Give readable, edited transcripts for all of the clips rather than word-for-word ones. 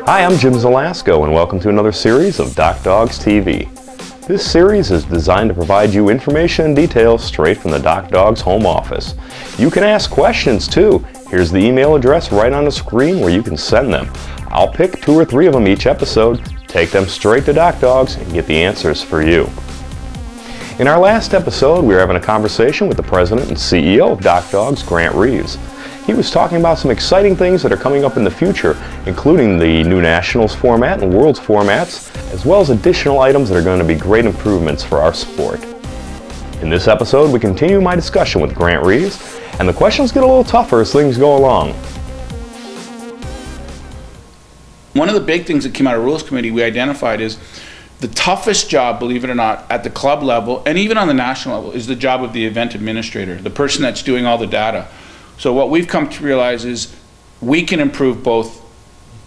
Hi, I'm Jim Zelasco, and welcome to another series of DockDogs TV. This series is designed to provide you information and details straight from the DockDogs home office. You can ask questions too. Here's the email address right on the screen where you can send them. I'll pick 2 or 3 of them each episode, take them straight to DockDogs, and get the answers for you. In our last episode, we were having a conversation with the president and CEO of DockDogs, Grant Reeves. He was talking about some exciting things that are coming up in the future, including the new Nationals format and Worlds formats, as well as additional items that are going to be great improvements for our sport. In this episode, we continue my discussion with Grant Reeves, and the questions get a little tougher as things go along. One of the big things that came out of Rules Committee we identified is the toughest job, believe it or not, at the club level and even on the national level is the job of the event administrator, the person that's doing all the data. So what we've come to realize is we can improve both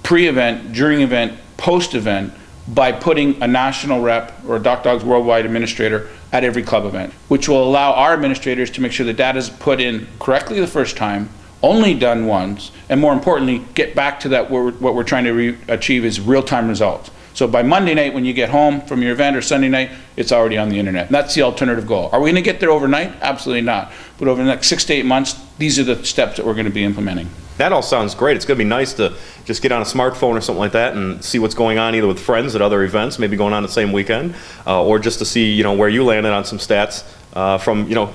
pre-event, during event, post-event by putting a national rep or a DockDogs worldwide administrator at every club event, which will allow our administrators to make sure the data is put in correctly the first time, only done once, and more importantly, get back to that what we're trying to achieve is real-time results. So by Monday night when you get home from your event or Sunday night, it's already on the internet. And that's the alternative goal. Are we going to get there overnight? Absolutely not. But over the next 6 to 8 months, these are the steps that we're going to be implementing. That all sounds great. It's going to be nice to just get on a smartphone or something like that and see what's going on either with friends at other events, maybe going on the same weekend, or just to see, you know, where you landed on some stats from, you know,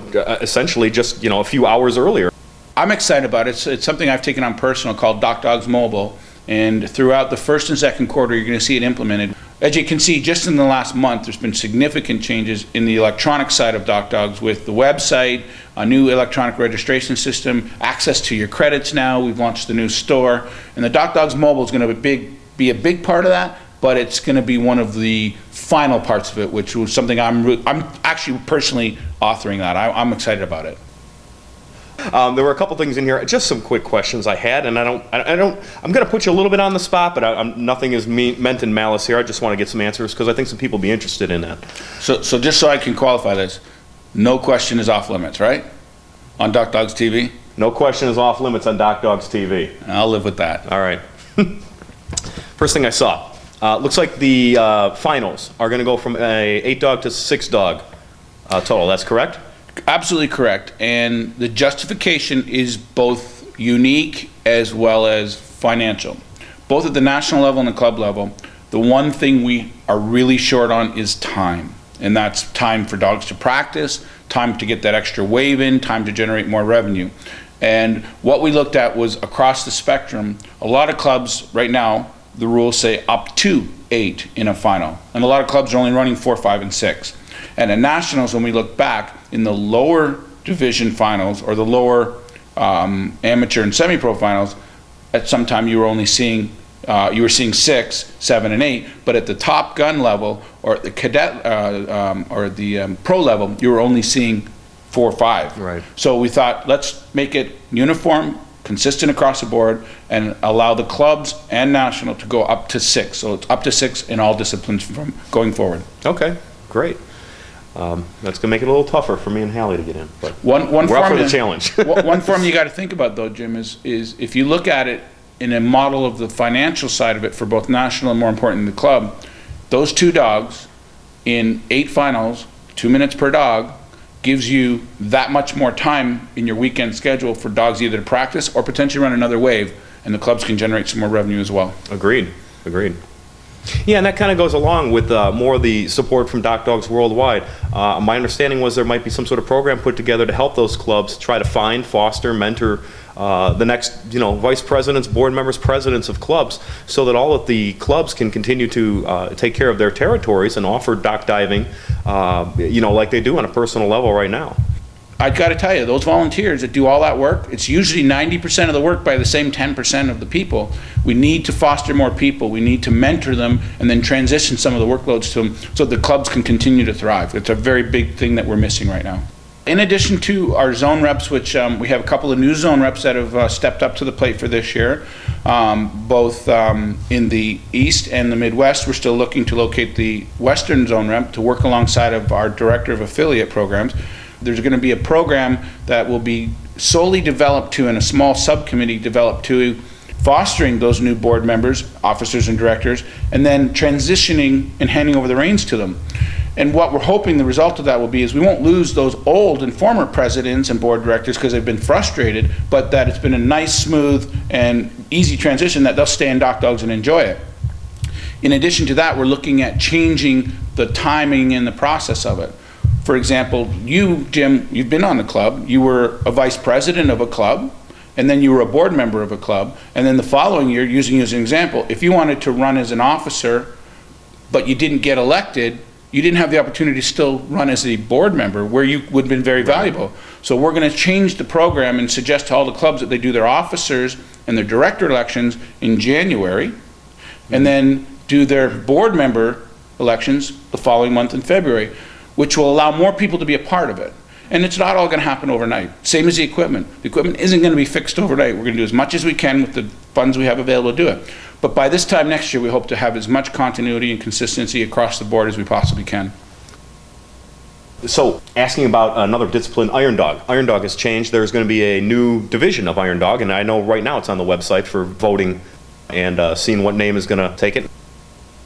essentially just, you know, a few hours earlier. I'm excited about it. It's something I've taken on personal called DockDogs Mobile. And throughout the first and second quarter, you're going to see it implemented. As you can see, just in the last month, there's been significant changes in the electronic side of DockDogs with the website, a new electronic registration system, access to your credits now. We've launched the new store. And the DockDogs Mobile is going to be a big part of that, but it's going to be one of the final parts of it, which was something I'm actually personally authoring that. I'm excited about it. There were a couple things in here, just some quick questions I had, and I'm going to put you a little bit on the spot, but nothing is meant in malice here. I just want to get some answers because I think some people will be interested in that. So just so I can qualify this, no question is off limits, right? On DockDogs TV? No question is off limits on DockDogs TV. I'll live with that. All right. First thing I saw, looks like the finals are going to go from a 8-dog to 6-dog total. That's correct? Absolutely correct. And the justification is both unique as well as financial. Both at the national level and the club level, the one thing we are really short on is time. And that's time for dogs to practice, time to get that extra wave in, time to generate more revenue. And what we looked at was across the spectrum, a lot of clubs right now, the rules say up to 8 in a final. And a lot of clubs are only running 4, 5, and 6. And at nationals, when we look back, in the lower division finals or the lower amateur and semi-pro finals, at some time you were only seeing 6, 7, and 8. But at the top gun level or at the cadet or the pro level, you were only seeing 4, 5. Right. So we thought, let's make it uniform, consistent across the board, and allow the clubs and national to go up to 6. So it's up to 6 in all disciplines from going forward. Okay, great. That's going to make it a little tougher for me and Hallie to get in. But we're up for the challenge. One form you got to think about, though, Jim, is if you look at it in a model of the financial side of it for both national and, more important, the club, those 2 dogs in 8 finals, 2 minutes per dog, gives you that much more time in your weekend schedule for dogs either to practice or potentially run another wave, and the clubs can generate some more revenue as well. Agreed. Yeah, and that kind of goes along with more of the support from DockDogs worldwide. My understanding was there might be some sort of program put together to help those clubs try to find, foster, mentor the next, vice presidents, board members, presidents of clubs, so that all of the clubs can continue to take care of their territories and offer dock diving, like they do on a personal level right now. I got to tell you, those volunteers that do all that work, it's usually 90% of the work by the same 10% of the people. We need to foster more people. We need to mentor them and then transition some of the workloads to them so the clubs can continue to thrive. It's a very big thing that we're missing right now. In addition to our zone reps, which we have a couple of new zone reps that have stepped up to the plate for this year, both in the East and the Midwest. We're still looking to locate the Western zone rep to work alongside of our Director of Affiliate Programs. There's going to be a program that will be solely developed to, and a small subcommittee developed to, fostering those new board members, officers and directors, and then transitioning and handing over the reins to them. And what we're hoping the result of that will be is we won't lose those old and former presidents and board directors because they've been frustrated, but that it's been a nice, smooth, and easy transition that they'll stay in DockDogs and enjoy it. In addition to that, we're looking at changing the timing and the process of it. For example, you, Jim, you've been on the club. You were a vice president of a club, and then you were a board member of a club, and then the following year, using you as an example, if you wanted to run as an officer, but you didn't get elected, you didn't have the opportunity to still run as a board member where you would have been very valuable. So we're going to change the program and suggest to all the clubs that they do their officers and their director elections in January, and then do their board member elections the following month in February, which will allow more people to be a part of it. And it's not all going to happen overnight. Same as the equipment. The equipment isn't going to be fixed overnight. We're going to do as much as we can with the funds we have available to do it. But by this time next year, we hope to have as much continuity and consistency across the board as we possibly can. So, asking about another discipline, Iron Dog. Iron Dog has changed. There's going to be a new division of Iron Dog, and I know right now it's on the website for voting and seeing what name is going to take it.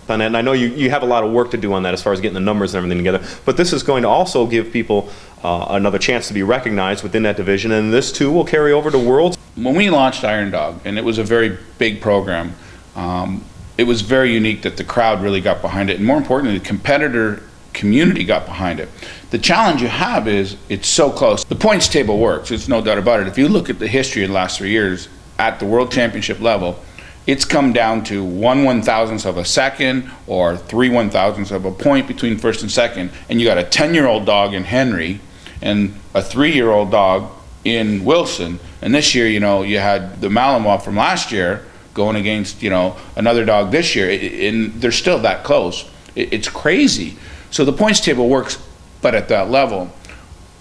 And I know you have a lot of work to do on that as far as getting the numbers and everything together, but this is going to also give people another chance to be recognized within that division, and this too will carry over to Worlds. When we launched Iron Dog, and it was a very big program, it was very unique that the crowd really got behind it, and more importantly, the competitor community got behind it. The challenge you have is it's so close. The points table works, it's no doubt about it. If you look at the history of the last 3 years at the World Championship level, it's come down to 1/1000th of a second or 3/1000ths of a point between first and second, and you got a 10-year-old dog in Henry and a 3-year-old dog in Wilson. And this year, you had the Malinois from last year going against, another dog this year, and they're still that close. It's crazy. So the points table works, but at that level.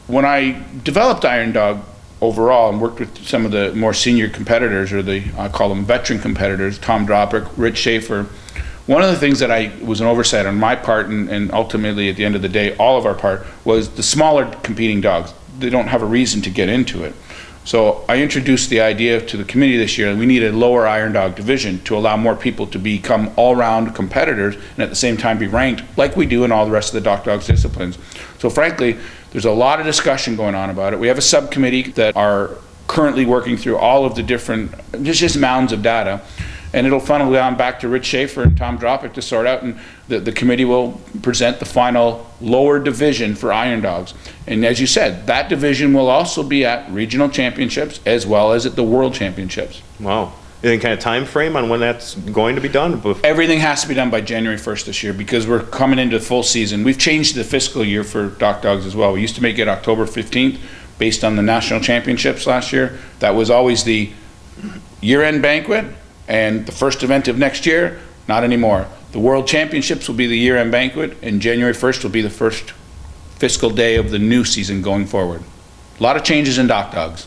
When I developed Iron Dog overall and worked with some of the more senior competitors, or I call them veteran competitors, Tom Dropick, Rich Schaefer, one of the things that was an oversight on my part, and ultimately at the end of the day, all of our part, was the smaller competing dogs. They don't have a reason to get into it. So I introduced the idea to the committee this year that we need a lower Iron Dog division to allow more people to become all-round competitors and at the same time be ranked like we do in all the rest of the DockDogs disciplines. So frankly, there's a lot of discussion going on about it. We have a subcommittee that are currently working through all of the different, just mounds of data, and it'll funnel down back to Rich Schaefer and Tom Dropick to sort out, and the committee will present the final lower division for Iron Dogs. And as you said, that division will also be at regional championships as well as at the World Championships. Wow. Any kind of time frame on when that's going to be done? Everything has to be done by January 1st this year because we're coming into the full season. We've changed the fiscal year for DockDogs as well. We used to make it October 15th based on the national championships last year. That was always the year-end banquet and the first event of next year. Not anymore. The World Championships will be the year-end banquet, and January 1st will be the first fiscal day of the new season going forward. A lot of changes in DockDogs.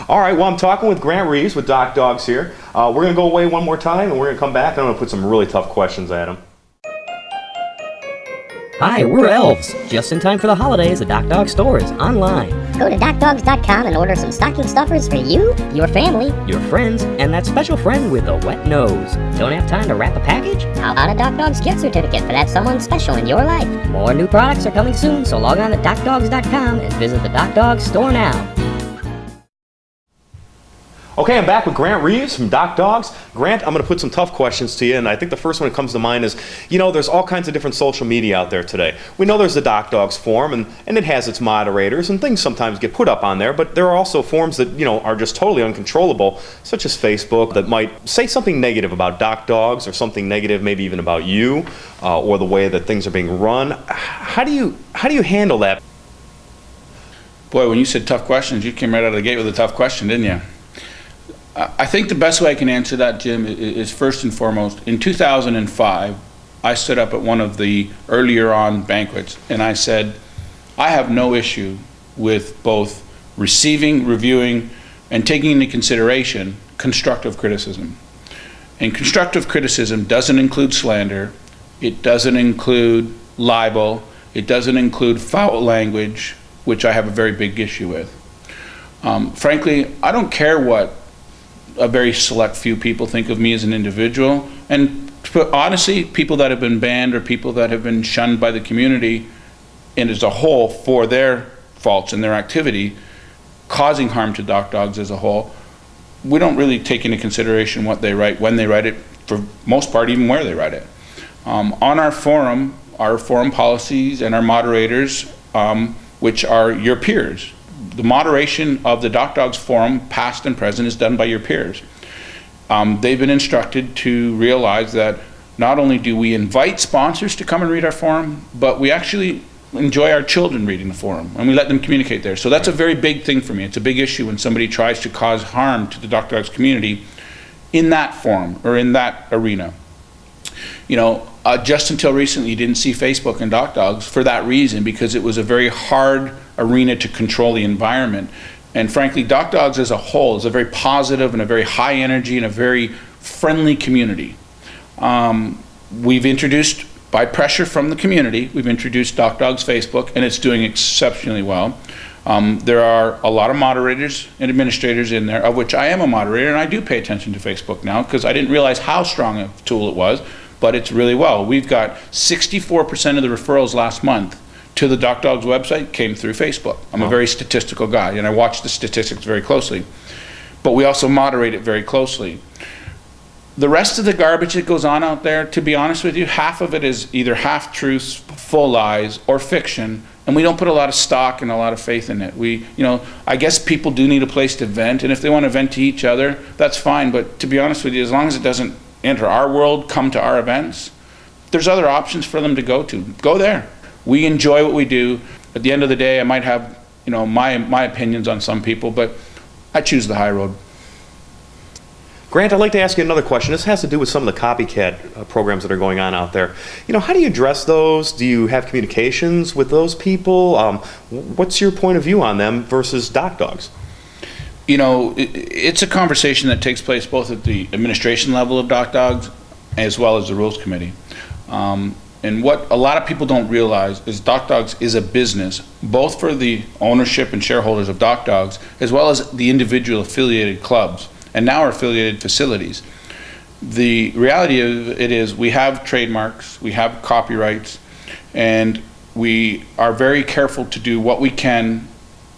All right, well, I'm talking with Grant Reeves with DockDogs here. We're going to go away one more time, and we're going to come back, and I'm going to put some really tough questions at him. Hi, we're elves. Just in time for the holidays, the DockDog store is online. Go to DockDogs.com and order some stocking stuffers for you, your family, your friends, and that special friend with a wet nose. Don't have time to wrap a package? How about a DockDogs gift certificate for that someone special in your life? More new products are coming soon, so log on to DockDogs.com and visit the DockDogs store now. Okay, I'm back with Grant Reeves from DockDogs. Grant, I'm going to put some tough questions to you, and I think the first one that comes to mind is, there's all kinds of different social media out there today. We know there's the DockDogs forum, and it has its moderators, and things sometimes get put up on there, but there are also forums that, are just totally uncontrollable, such as Facebook, that might say something negative about DockDogs, or something negative maybe even about you, or the way that things are being run. How do you handle that? Boy, when you said tough questions, you came right out of the gate with a tough question, didn't you? I think the best way I can answer that, Jim, is first and foremost, in 2005, I stood up at one of the earlier on banquets and I said, I have no issue with both receiving, reviewing, and taking into consideration constructive criticism. And constructive criticism doesn't include slander, it doesn't include libel, it doesn't include foul language, which I have a very big issue with. Frankly, I don't care what a very select few people think of me as an individual, and honestly, people that have been banned or people that have been shunned by the community and as a whole for their faults and their activity causing harm to DockDogs as a whole, we don't really take into consideration what they write, when they write it, for most part even where they write it. On our forum policies and our moderators, which are your peers. The moderation of the DockDogs forum, past and present, is done by your peers. They've been instructed to realize that not only do we invite sponsors to come and read our forum, but we actually enjoy our children reading the forum, and we let them communicate there. So that's a very big thing for me. It's a big issue when somebody tries to cause harm to the DockDogs community in that forum or in that arena. You know, just until recently you didn't see Facebook and DockDogs for that reason, because it was a very hard arena to control the environment. And frankly, DockDogs as a whole is a very positive and a very high energy and a very friendly community. We've introduced, by pressure from the community, we've introduced DockDogs Facebook, and it's doing exceptionally well. There are a lot of moderators and administrators in there, of which I am a moderator, and I do pay attention to Facebook now because I didn't realize how strong a tool it was, but it's really well. We've got 64% of the referrals last month to the DockDogs website came through Facebook. I'm a very statistical guy, and I watch the statistics very closely. But we also moderate it very closely. The rest of the garbage that goes on out there, to be honest with you, half of it is either half-truths, full lies, or fiction, and we don't put a lot of stock and a lot of faith in it. I guess people do need a place to vent, and if they want to vent to each other, that's fine, but to be honest with you, as long as it doesn't enter our world, come to our events, there's other options for them to go to. Go there. We enjoy what we do. At the end of the day, I might have, my opinions on some people, but I choose the high road. Grant, I'd like to ask you another question. This has to do with some of the copycat programs that are going on out there. How do you address those? Do you have communications with those people? What's your point of view on them versus DockDogs? It's a conversation that takes place both at the administration level of DockDogs as well as the Rules Committee. And what a lot of people don't realize is DockDogs is a business, both for the ownership and shareholders of DockDogs, as well as the individual affiliated clubs, and now our affiliated facilities. The reality of it is we have trademarks, we have copyrights, and we are very careful to do what we can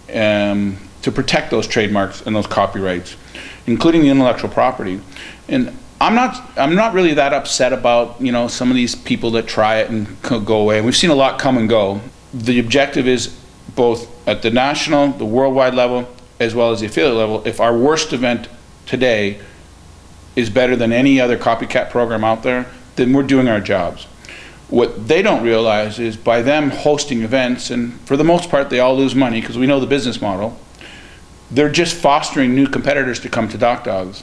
to protect those trademarks and those copyrights, including the intellectual property. And I'm not really that upset about some of these people that try it and go away. We've seen a lot come and go. The objective is both at the national, the worldwide level, as well as the affiliate level. If our worst event today is better than any other copycat program out there, then we're doing our jobs. What they don't realize is by them hosting events, and for the most part they all lose money because we know the business model, they're just fostering new competitors to come to DockDogs.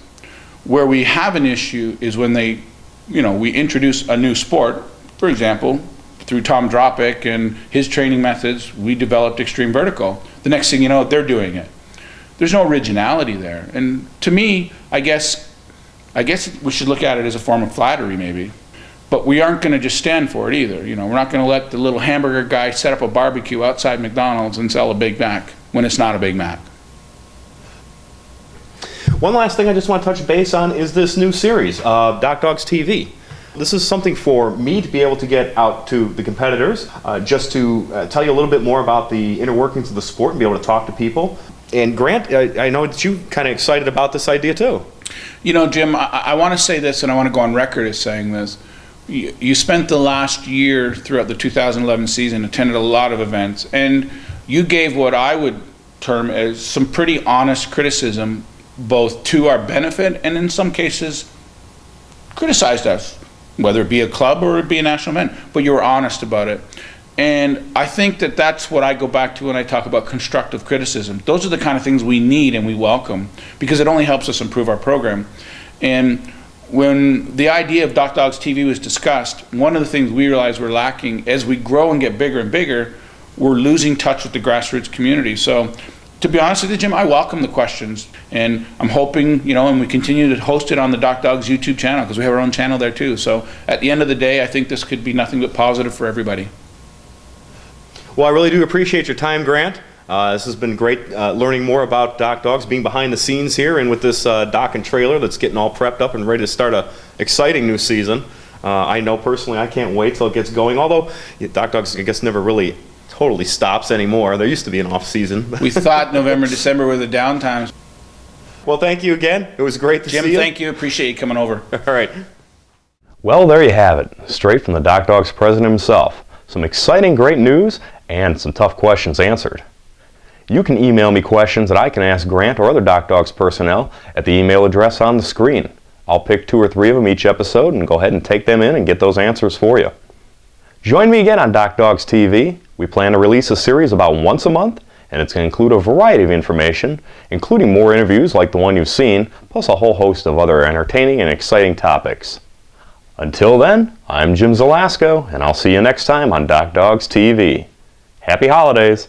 Where we have an issue is when we introduce a new sport. For example, through Tom Dropick and his training methods, we developed extreme vertical. The next thing you know, they're doing it. There's no originality there. And to me, I guess we should look at it as a form of flattery maybe. But we aren't going to just stand for it either. We're not going to let the little hamburger guy set up a barbecue outside McDonald's and sell a Big Mac when it's not a Big Mac. One last thing I just want to touch base on is this new series, DockDogs TV. This is something for me to be able to get out to the competitors, just to tell you a little bit more about the inner workings of the sport and be able to talk to people. And Grant, I know that you're kind of excited about this idea too. Jim, I want to say this, and I want to go on record as saying this. You spent the last year throughout the 2011 season, attended a lot of events, and you gave what I would term as some pretty honest criticism, both to our benefit and in some cases criticized us, whether it be a club or it be a national event, but you were honest about it. And I think that that's what I go back to when I talk about constructive criticism. Those are the kind of things we need and we welcome, because it only helps us improve our program. And when the idea of DockDogs TV was discussed, one of the things we realized we're lacking as we grow and get bigger and bigger, we're losing touch with the grassroots community. So to be honest with you, Jim, I welcome the questions, and I'm hoping, and we continue to host it on the DockDogs YouTube channel, because we have our own channel there too. So at the end of the day, I think this could be nothing but positive for everybody. Well, I really do appreciate your time, Grant. This has been great learning more about DockDogs, being behind the scenes here, and with this dock and trailer that's getting all prepped up and ready to start a exciting new season. I know personally I can't wait till it gets going, although DockDogs, I guess, never really totally stops anymore. There used to be an off season. We thought November, December were the downtimes. Well, thank you again. It was great to see you. Jim, thank you. Appreciate you coming over. All right. Well, there you have it. Straight from the DockDogs president himself. Some exciting, great news and some tough questions answered. You can email me questions that I can ask Grant or other DockDogs personnel at the email address on the screen. I'll pick 2 or 3 of them each episode and go ahead and take them in and get those answers for you. Join me again on DockDogs TV. We plan to release a series about once a month, and it's going to include a variety of information, including more interviews like the one you've seen, plus a whole host of other entertaining and exciting topics. Until then, I'm Jim Zelasco, and I'll see you next time on DockDogs TV. Happy holidays!